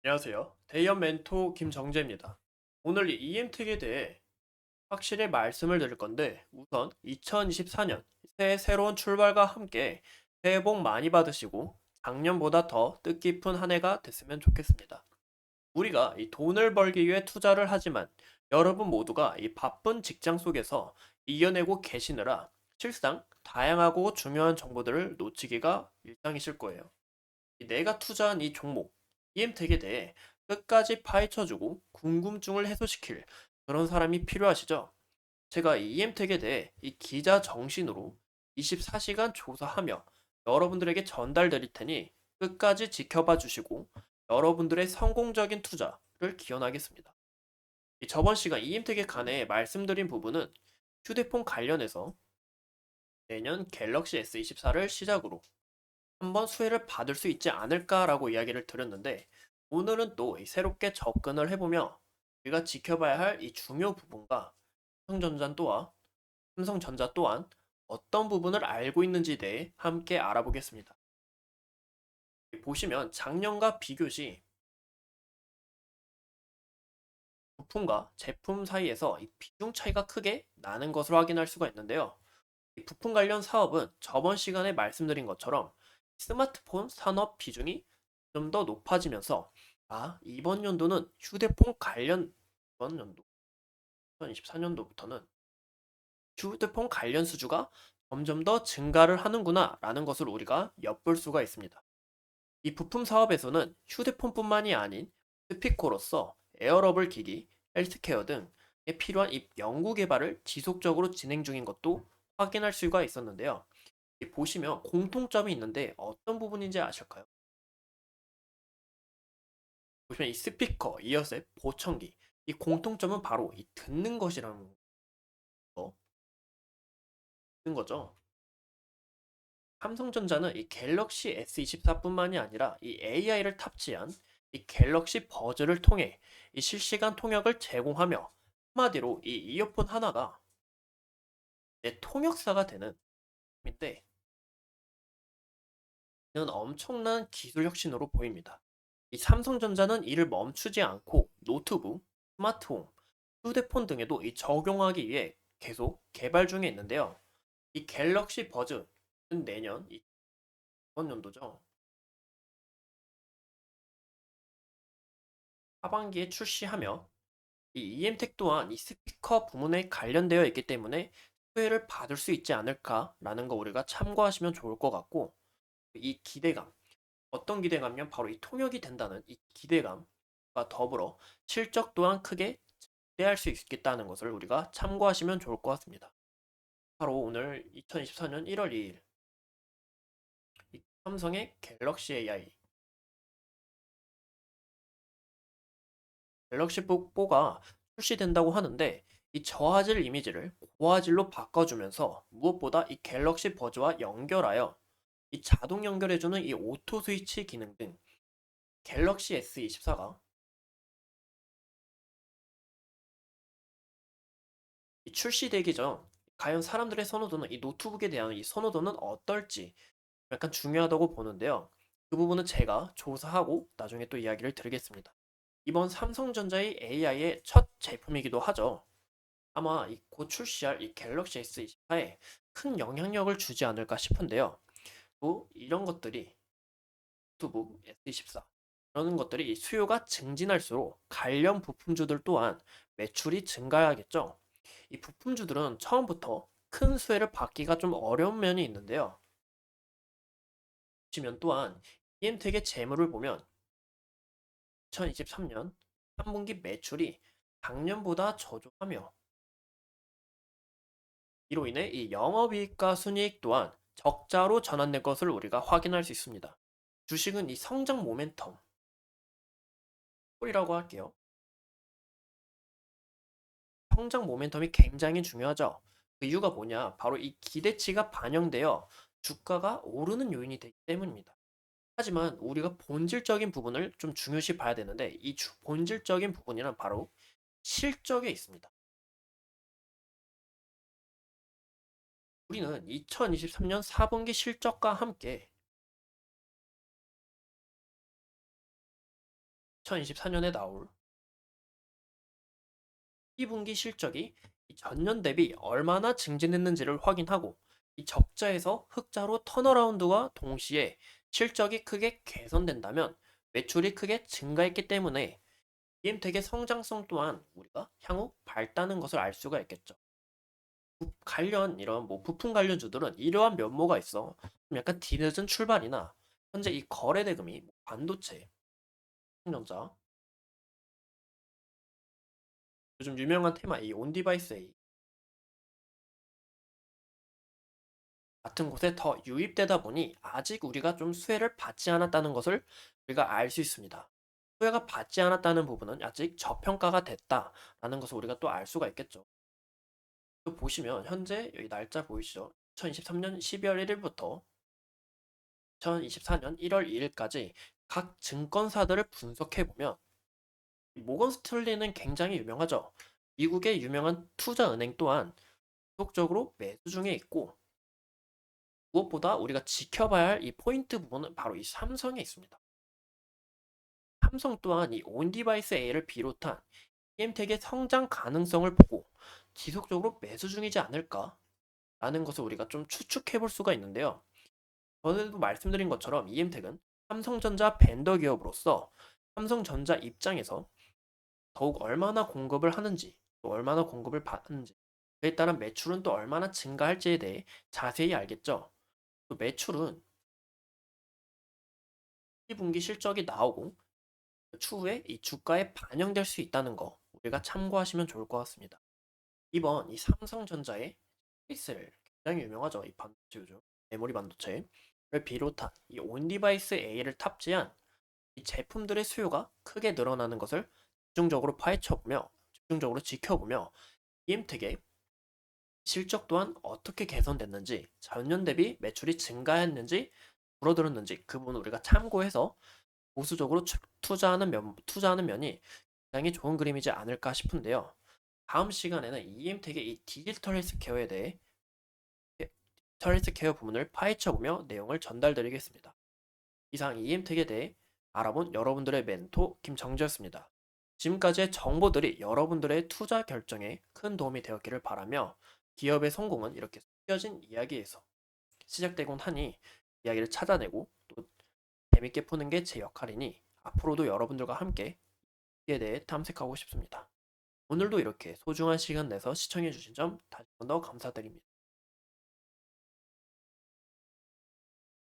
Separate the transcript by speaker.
Speaker 1: 안녕하세요. 대의원 멘토 김정재입니다. 오늘 이 EM택에 대해 확실히 말씀을 드릴 건데, 우선 2024년 새해 새로운 출발과 함께 새해 복 많이 받으시고 작년보다 더 뜻깊은 한 해가 됐으면 좋겠습니다. 우리가 이 돈을 벌기 위해 투자를 하지만 여러분 모두가 이 바쁜 직장 속에서 이겨내고 계시느라 실상 다양하고 중요한 정보들을 놓치기가 일상이실 거예요. 내가 투자한 이 종목, EM택에 대해 끝까지 파헤쳐주고 궁금증을 해소시킬 그런 사람이 필요하시죠? 제가 이 EM택에 대해 이 기자 정신으로 24시간 조사하며 여러분들에게 전달드릴 테니 끝까지 지켜봐 주시고 여러분들의 성공적인 투자를 기원하겠습니다. 저번 시간 EM택에 관해 말씀드린 부분은 휴대폰 관련해서 내년 갤럭시 S24를 시작으로 한번 수혜를 받을 수 있지 않을까라고 이야기를 드렸는데 오늘은 또 새롭게 접근을 해보며 우리가 지켜봐야 할 이 중요 부분과 삼성전자 또한 어떤 부분을 알고 있는지에 대해 함께 알아보겠습니다. 보시면 작년과 비교 시 부품과 제품 사이에서 이 비중 차이가 크게 나는 것을 확인할 수가 있는데요. 이 부품 관련 사업은 저번 시간에 말씀드린 것처럼 스마트폰 산업 비중이 좀 더 높아지면서 이번 연도는 휴대폰 관련 이번 연도 2024년도부터는 휴대폰 관련 수주가 점점 더 증가를 하는구나 라는 것을 우리가 엿볼 수가 있습니다. 이 부품 사업에서는 휴대폰뿐만이 아닌 스피커로서 에어러블 기기, 헬스케어 등에 필요한 이 연구 개발을 지속적으로 진행 중인 것도 확인할 수가 있었는데요. 보시면 공통점이 있는데 어떤 부분인지 아실까요? 보시면 이 스피커, 이어셋, 보청기 이 공통점은 바로 이 듣는 것이라는 거, 듣는 거죠. 삼성전자는 이 갤럭시 S24뿐만이 아니라 이 AI를 탑재한 이 갤럭시 버즈를 통해 이 실시간 통역을 제공하며 한마디로 이 이어폰 하나가 내 통역사가 되는 인데 이는 엄청난 기술 혁신으로 보입니다. 이 삼성전자는 이를 멈추지 않고 노트북, 스마트홈, 휴대폰 등에도 이 적용하기 위해 계속 개발 중에 있는데요. 이 갤럭시 버즈는 내년 이번 연도죠. 하반기에 출시하며 이 EM텍 또한 이 스피커 부문에 관련되어 있기 때문에 수혜를 받을 수 있지 않을까라는 거 우리가 참고하시면 좋을 것 같고 이 기대감 어떤 기대감이면 바로 이 통역이 된다는 이 기대감과 더불어 실적 또한 크게 기대할 수 있겠다는 것을 우리가 참고하시면 좋을 것 같습니다. 바로 오늘 2024년 1월 2일 삼성의 갤럭시 AI 갤럭시 북4가 출시된다고 하는데 이 저화질 이미지를 고화질로 바꿔주면서 무엇보다 이 갤럭시 버즈와 연결하여 이 자동 연결해주는 이 오토 스위치 기능 등 갤럭시 S24가 출시되기 전 과연 사람들의 선호도는 이 노트북에 대한 이 선호도는 어떨지 약간 중요하다고 보는데요. 그 부분은 제가 조사하고 나중에 또 이야기를 드리겠습니다. 이번 삼성전자의 AI의 첫 제품이기도 하죠. 아마 이 곧 출시할 이 갤럭시 S24에 큰 영향력을 주지 않을까 싶은데요. 또 이런 것들이 노트북 S24 이런 것들이 수요가 증진할수록 관련 부품주들 또한 매출이 증가해야겠죠. 이 부품주들은 처음부터 큰 수혜를 받기가 좀 어려운 면이 있는데요. 보시면 또한 EM텍의 재물을 보면 2023년 3분기 매출이 작년보다 저조하며 이로 인해 이 영업이익과 순이익 또한 적자로 전환된 것을 우리가 확인할 수 있습니다. 주식은 이 성장 모멘텀, 꼴이라고 할게요. 성장 모멘텀이 굉장히 중요하죠. 그 이유가 뭐냐? 바로 이 기대치가 반영되어 주가가 오르는 요인이 되기 때문입니다. 하지만 우리가 본질적인 부분을 좀 중요시 봐야 되는데 이 본질적인 부분이란 바로 실적에 있습니다. 우리는 2023년 4분기 실적과 함께 2024년에 나올 2분기 실적이 이 전년 대비 얼마나 증진했는지를 확인하고 이 적자에서 흑자로 턴어라운드와 동시에 실적이 크게 개선된다면 매출이 크게 증가했기 때문에 이엠텍의 성장성 또한 우리가 향후 밝다는 것을 알 수가 있겠죠. 관련 이런 뭐 부품 관련주들은 이러한 면모가 있어 좀 약간 뒤늦은 출발이나 현재 이 거래 대금이 뭐 반도체, 삼성전자, 요즘 유명한 테마 이 온디바이스 A 같은 곳에 더 유입되다 보니 아직 우리가 좀 수혜를 받지 않았다는 것을 우리가 알 수 있습니다. 수혜가 받지 않았다는 부분은 아직 저평가가 됐다라는 것을 우리가 또 알 수가 있겠죠. 또 보시면 현재 여기 날짜 보이시죠? 2023년 12월 1일부터 2024년 1월 2일까지 각 증권사들을 분석해 보면 모건 스탠리는 굉장히 유명하죠. 미국의 유명한 투자은행 또한 지속적으로 매수 중에 있고 무엇보다 우리가 지켜봐야 할 이 포인트 부분은 바로 이 삼성에 있습니다. 삼성 또한 이 온디바이스 A를 비롯한 EM택의 성장 가능성을 보고 지속적으로 매수 중이지 않을까라는 것을 우리가 좀 추측해 볼 수가 있는데요. 전에도 말씀드린 것처럼 EM택은 삼성전자 벤더 기업으로서 삼성전자 입장에서 더욱 얼마나 공급을 하는지, 또 얼마나 공급을 받는지, 그에 따른 매출은 또 얼마나 증가할지에 대해 자세히 알겠죠. 또 매출은 1분기 실적이 나오고 추후에 이 주가에 반영될 수 있다는 거 우리가 참고하시면 좋을 것 같습니다. 이번 이 삼성전자의 케이스를 굉장히 유명하죠. 이 반도체 요즘 메모리 반도체를 비롯한 이 온디바이스 A를 탑재한 이 제품들의 수요가 크게 늘어나는 것을 집중적으로 파헤쳐보며 집중적으로 지켜보며 이엠텍의 실적 또한 어떻게 개선됐는지 전년 대비 매출이 증가했는지 줄어들었는지 그 부분 우리가 참고해서 보수적으로 투자하는 면이 굉장히 좋은 그림이지 않을까 싶은데요. 다음 시간에는 이엠텍의 이 디지털 헬스케어에 대해 디지털 헬스케어 부분을 파헤쳐보며 내용을 전달드리겠습니다. 이상 이엠텍에 대해 알아본 여러분들의 멘토 김정지였습니다. 지금까지의 정보들이 여러분들의 투자 결정에 큰 도움이 되었기를 바라며 기업의 성공은 이렇게 숨겨진 이야기에서 시작되곤 하니 이야기를 찾아내고 또 재밌게 푸는 게 제 역할이니 앞으로도 여러분들과 함께 이에 대해 탐색하고 싶습니다. 오늘도 이렇게 소중한 시간 내서 시청해주신 점 다시 한 번 더 감사드립니다.